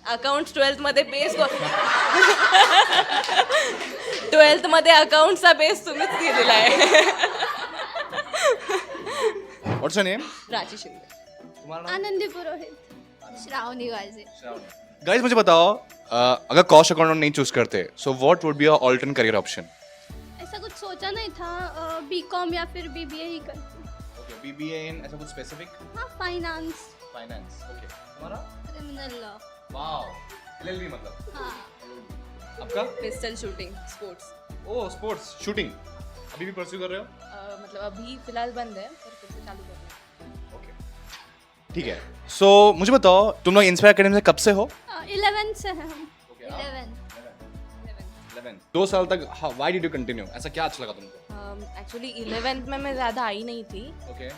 Accounts 12th मध्ये base 12th मध्ये अकाउंट्सचा base तुम्हीच दिलेला आहे. What's your name? Prachi Shinde. तुम्हारा नाम? आनंदी पुरोहित. श्रावणी वाजे. गाइस मुझे बताओ, अगर कॉस्ट अकाउंटेंट नहीं चूज करते so what would be your alternate career option? ऐसा कुछ सोचा नहीं था, बीकॉम या फिर बीबीए ही करती. ओके, बीबीए इन ऐसा कुछ स्पेसिफिक? हाँ, फाइनेंस. फाइनेंस. ओके, तुम्हारा? Criminal law. वाओ, एलएलबी मतलब. हाँ. आपका? Pistol shooting sports. Oh, sports shooting अभी भी परस्यू कर रहे हो? मतलब अभी फिलहाल बंद है पर फिर से चालू करना है. ओके, ठीक है. सो मुझे बताओ, तुम लोग इंस्पायर अकेडमी से कब से हो? 11 से हैं हम. ओके, 11. 11. 2 साल तक. Why did you continue? ऐसा क्या अच्छा लगा तुमको? एक्चुअली 11th में मैं ज़्यादा आई नहीं थी. ओके.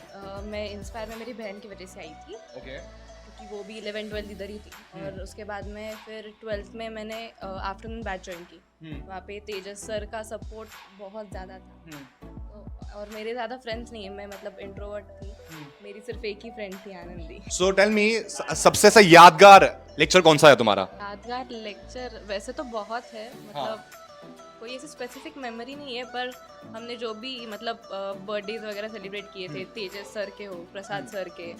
मैं इंस्पायर में मेरी बहन की वजह से आई थी ओके. क्योंकि वो भी 11th-12th इधर ही थी. और उसके बाद में फिर 12th में मैंने आफ्टरनून बैच ज्वाइन की. वहाँ पे तेजस सर का सपोर्ट बहुत ज़्यादा था. तो और मेरे ज़्यादा फ्रेंड्स नहीं है, मैं मतलब इंट्रोवर्ट थी. मेरी सिर्फ एक ही फ्रेंड थी, आनंदी. सो टेल मी, सबसे ऐसा यादगार लेक्चर कौन सा है तुम्हारा? यादगार लेक्चर वैसे तो बहुत है, मतलब कोई ऐसी स्पेसिफिक मेमोरी नहीं है, पर हमने जो भी मतलब बर्थडेज वगैरह सेलिब्रेट किए थे, तेजस सर के हो, प्रसाद सर के,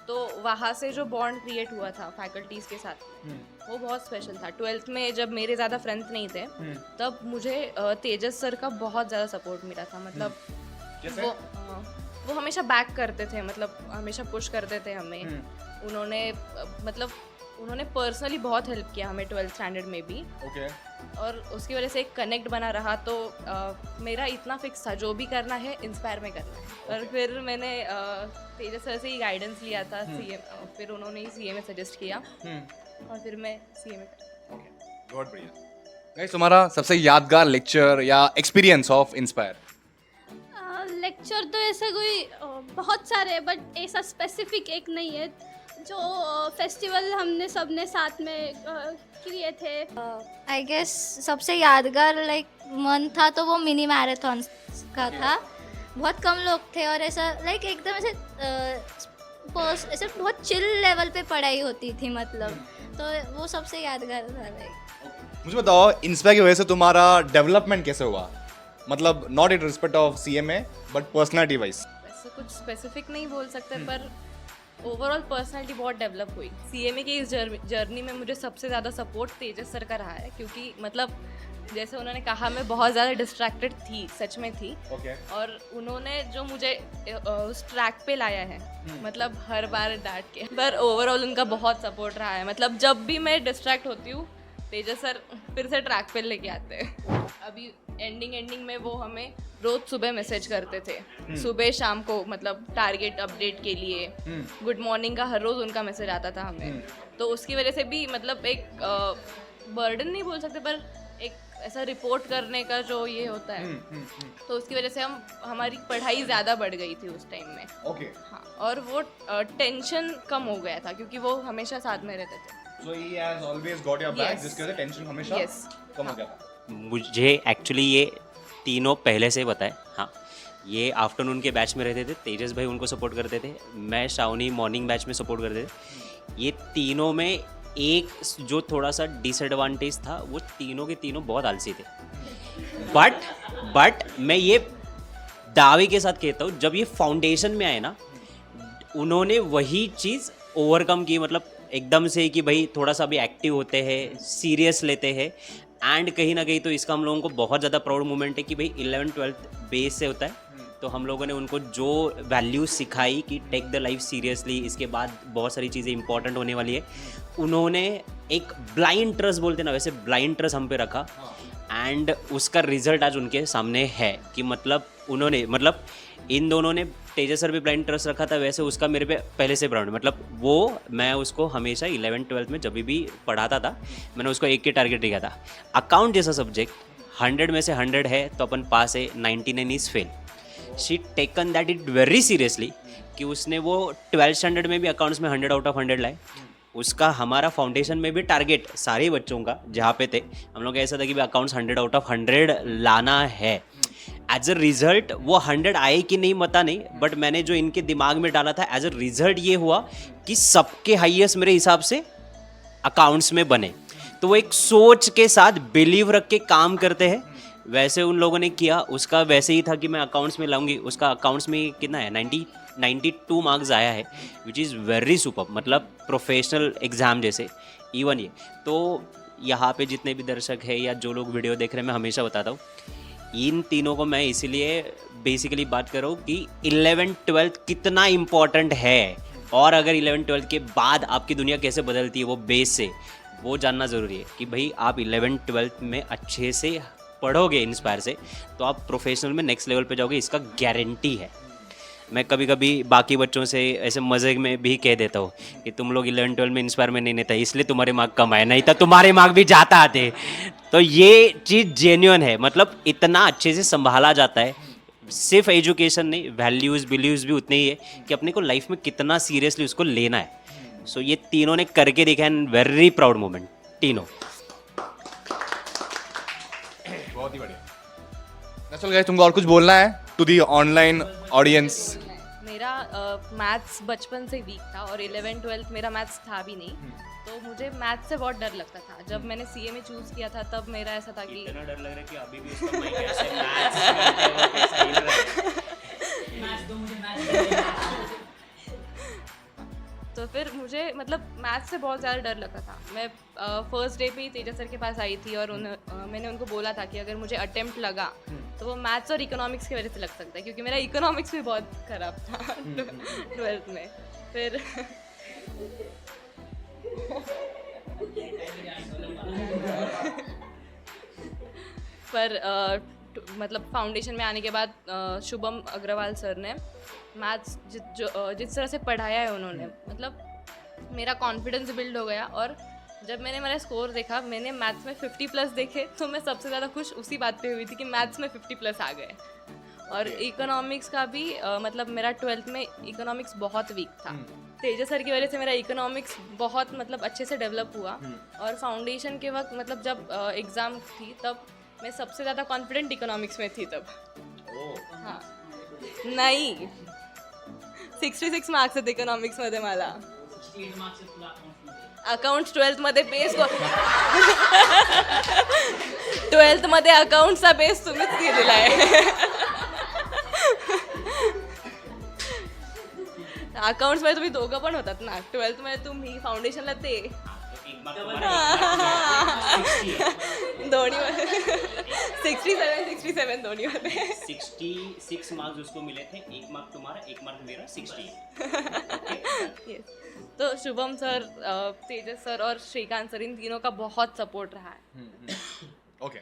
तो वहाँ से जो बॉन्ड क्रिएट हुआ था फैकल्टीज़ के साथ, वो बहुत स्पेशल था. 12th में जब मेरे ज़्यादा फ्रेंड्स नहीं थे तब मुझे तेजस सर का बहुत ज़्यादा सपोर्ट मिला था. मतलब वो हमेशा बैक करते थे, मतलब हमेशा पुश करते थे हमें. उन्होंने पर्सनली बहुत हेल्प किया हमें 12th स्टैंडर्ड में भी. ओके. और उसकी वजह से एक कनेक्ट बना रहा. तो मेरा इतना फिक्स था जो भी करना है इंस्पायर में करना है. और फिर मैंने तेजस सर से ही गाइडेंस लिया था. सीए फिर उन्होंने ही सीए में सजेस्ट किया और फिर मैं सीए में. बहुत बढ़िया. गाइस, तुम्हारा सबसे यादगार लेक्चर या एक्सपीरियंस ऑफ इंस्पायर? लेक्चर तो ऐसा कोई बहुत सारे हैं, बट ऐसा स्पेसिफिक एक नहीं है. जो फेस्टिवल हमने सबने साथ में किए थे, आई गेस सबसे यादगार मन था तो वो मिनी मैराथन का था. बहुत कम लोग थे और ऐसा एकदम ऐसे बहुत चिल लेवल पे पढ़ाई होती थी, मतलब तो वो सबसे यादगार था. मुझे बताओ, इंस्पायर की वजह से तुम्हारा डेवलपमेंट कैसे हुआ? मतलब not in respect of CMA but personality wise. वैसे कुछ स्पेसिफिक नहीं बोल सकते, पर ओवरऑल पर्सनालिटी बहुत डेवलप हुई. सीएमए की इस जर्नी में मुझे सबसे ज़्यादा सपोर्ट तेजस सर का रहा है, क्योंकि मतलब जैसे उन्होंने कहा, मैं बहुत ज़्यादा डिस्ट्रैक्टेड थी, सच में थी. और उन्होंने जो मुझे उस ट्रैक पे लाया है, मतलब हर बार डांट के, पर ओवरऑल उनका बहुत सपोर्ट रहा है. मतलब जब भी मैं डिस्ट्रैक्ट होती हूँ, तेजस सर फिर से ट्रैक पे लेके आते हैं. अभी एंडिंग में वो हमें रोज सुबह मैसेज करते थे, सुबह शाम को, मतलब टारगेट अपडेट के लिए. गुड मॉर्निंग का हर रोज उनका मैसेज आता था हमें. तो उसकी वजह से भी मतलब एक बर्डन नहीं बोल सकते, पर एक ऐसा रिपोर्ट करने का जो ये होता है, तो उसकी वजह से हमारी पढ़ाई ज़्यादा बढ़ गई थी उस टाइम में. हाँ, और वो टेंशन कम हो गया था क्योंकि वो हमेशा साथ में रहते थे. So he has always got your back, Yes. जिसकी वजह से टेंशन हमेशा कम हो गया था. मुझे एक्चुअली ये तीनों पहले से बताए. हाँ, ये आफ्टरनून के बैच में रहते थे, तेजस भाई उनको सपोर्ट करते थे, मैं श्रावणी मॉर्निंग बैच में सपोर्ट करते थे. ये तीनों में एक जो थोड़ा सा डिसएडवांटेज था, वो तीनों के तीनों बहुत आलसी थे. बट मैं ये दावे के साथ कहता हूँ, जब ये फाउंडेशन में आए ना, उन्होंने वही चीज़ ओवरकम की. मतलब एकदम से कि भाई थोड़ा सा भी एक्टिव होते हैं, सीरियस लेते हैं. एंड कहीं ना कहीं तो इसका हम लोगों को बहुत ज़्यादा प्राउड मोमेंट है कि भाई 11th-12th बेस से होता है. तो हम लोगों ने उनको जो वैल्यूज सिखाई कि टेक द लाइफ सीरियसली, इसके बाद बहुत सारी चीज़ें इंपॉर्टेंट होने वाली है, उन्होंने एक ब्लाइंड ट्रस्ट बोलते ना, वैसे ब्लाइंड ट्रस्ट हम पे रखा. एंड उसका रिजल्ट आज उनके सामने है कि मतलब उन्होंने, मतलब इन दोनों ने, तेजस सर भी ब्लाइंड ट्रस्ट रखा था, वैसे उसका मेरे पे पहले से ब्राउंड, मतलब वो मैं उसको हमेशा 11th-12th में जब भी पढ़ाता था, मैंने उसको एक के टारगेट दिया था. अकाउंट जैसा सब्जेक्ट 100 में से 100 है तो अपन पास है, 99 is fail. She taken that it very seriously कि उसने वो 12th स्टैंडर्ड में भी अकाउंट्स में 100 आउट ऑफ 100 लाए. उसका हमारा फाउंडेशन में भी टारगेट सारे बच्चों का जहाँ पे थे, हम लोग ऐसा था कि भाई अकाउंट्स 100 आउट ऑफ 100 लाना है. एज अ रिजल्ट वो 100 आए कि नहीं पता नहीं, बट मैंने जो इनके दिमाग में डाला था एज अ रिजल्ट ये हुआ कि सबके हाईएस्ट मेरे हिसाब से अकाउंट्स में बने, तो वो एक सोच के साथ बिलीव रख के काम करते हैं। वैसे उन लोगों ने किया, उसका वैसे ही था कि मैं अकाउंट्स में लाऊंगी, उसका अकाउंट्स में कितना है 92 मार्क्स आया है, विच इज़ वेरी सुपर, मतलब प्रोफेशनल एग्ज़ाम जैसे। इवन ये तो यहाँ पे जितने भी दर्शक हैं या जो लोग वीडियो देख रहे हैं, मैं हमेशा बताता हूँ इन तीनों को मैं इसीलिए बेसिकली बात कर रहा हूँ कि 11th-12th कितना इम्पॉर्टेंट है, और अगर 11th-12th के बाद आपकी दुनिया कैसे बदलती है वो बेस से, वो जानना ज़रूरी है कि भाई आप 11th-12th में अच्छे से पढ़ोगे इंस्पायर से तो आप प्रोफेशनल में नेक्स्ट लेवल पे जाओगे, इसका गारंटी है। मैं कभी कभी बाकी बच्चों से ऐसे मज़े में भी कह देता हूँ कि तुम लोग 11th-12th में इंस्पायर में नहीं थे इसलिए तुम्हारे मार्क कम आए, नहीं तो तुम्हारे मार्क भी जाता आते। तो ये चीज़ जेन्युइन है, मतलब इतना अच्छे से संभाला जाता है। सिर्फ एजुकेशन नहीं, वैल्यूज़ बिलीव्स भी उतने ही है कि अपने को लाइफ में कितना सीरियसली उसको लेना है। सो ये तीनों ने करके देखा, एंड वेरी प्राउड मोमेंट तीनों। बहुत ही बढ़िया। चल गाइस, तुमको और कुछ बोलना है टू दी ऑनलाइन ऑडियंस? मेरा मैथ्स बचपन से वीक था और 11th-12th मेरा मैथ्स था भी नहीं, तो मुझे मैथ्स से बहुत डर लगता था। जब मैंने सीए में चूज़ किया था तब मेरा ऐसा था कि इतना डर लग रहा है कि अभी भी उसका माइक ऐसे मैथ्स करते हैं, वो कैसा हिल रहा है। मैथ्स दो मुझे, मैथ्स। तो फिर मुझे मतलब मैथ्स से बहुत ज़्यादा डर लगा था। मैं फर्स्ट डे पे ही तेजा सर के पास आई थी और मैंने उनको बोला था कि अगर मुझे अटेम्प्ट लगा तो वो मैथ्स और इकोनॉमिक्स की वजह से लग सकता है, क्योंकि मेरा इकोनॉमिक्स भी बहुत ख़राब था 12th में। फिर मतलब फाउंडेशन में आने के बाद शुभम अग्रवाल सर ने मैथ्स जिस तरह से पढ़ाया है उन्होंने, मतलब मेरा कॉन्फिडेंस बिल्ड हो गया। और जब मैंने मेरा स्कोर देखा, मैंने मैथ्स में 50+ देखे, तो मैं सबसे ज़्यादा खुश उसी बात पे हुई थी कि मैथ्स में 50+ आ गए। और इकोनॉमिक्स का भी मतलब मेरा 12th में इकोनॉमिक्स बहुत वीक था। तेजा सर की वजह से मेरा इकोनॉमिक्स बहुत मतलब अच्छे से डेवलप हुआ। और फाउंडेशन के वक्त मतलब जब एग्ज़ाम थी तब मैं सबसे ज़्यादा कॉन्फिडेंट इकोनॉमिक्स में थी तब। हाँ नाही 66 मार्क्स आहेत इकॉनॉमिक्स मध्ये मला। अकाउंट्स 12th मध्ये बेस 12th मध्ये अकाउंट्सचा बेस तुम्हीच दिलेला आहे। अकाउंट्स मध्ये तुम्ही दोघं पण होतात ना, 12th मध्ये तुम्ही फाउंडेशनला ते दोन्ही 67 दोन्ही मध्ये 66 मार्क्स उसको मिले थे, एक मार्क तुम्हारा, एक मार्क मेरा, 60। yes. तो शुभम सर, तेजस सर और श्रीकांत सर, इन तीनों का बहुत सपोर्ट रहा है। ओके